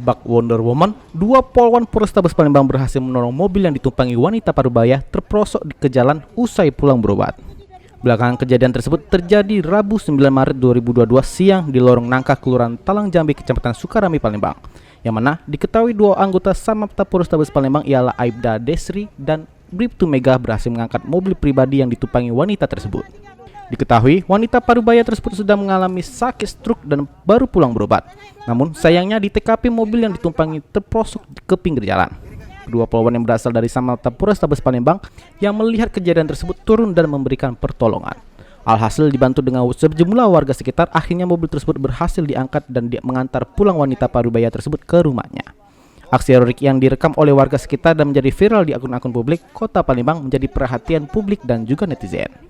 bak Wonder Woman, dua Polwan Polrestabes Palembang berhasil menolong mobil yang ditumpangi wanita parubaya terperosok ke jalan usai pulang berobat. Belakangan kejadian tersebut terjadi Rabu 9 Maret 2022 siang di lorong Nangka, Kelurahan Talang Jambi, Kecamatan Sukarami, Palembang, yang mana diketahui dua anggota Samapta Polrestabes Palembang ialah Aibda Desri dan Bribtu Mega berhasil mengangkat mobil pribadi yang ditumpangi wanita tersebut. Diketahui wanita parubaya tersebut sudah mengalami sakit stroke dan baru pulang berobat. Namun sayangnya di TKP mobil yang ditumpangi terperosok ke pinggir jalan. Kedua polwan yang berasal dari Samapta Polrestabes Palembang yang melihat kejadian tersebut turun dan memberikan pertolongan. Alhasil dibantu dengan sejumlah warga sekitar, akhirnya mobil tersebut berhasil diangkat dan mengantar pulang wanita parubaya tersebut ke rumahnya. Aksi heroik yang direkam oleh warga sekitar dan menjadi viral di akun-akun publik Kota Palembang menjadi perhatian publik dan juga netizen.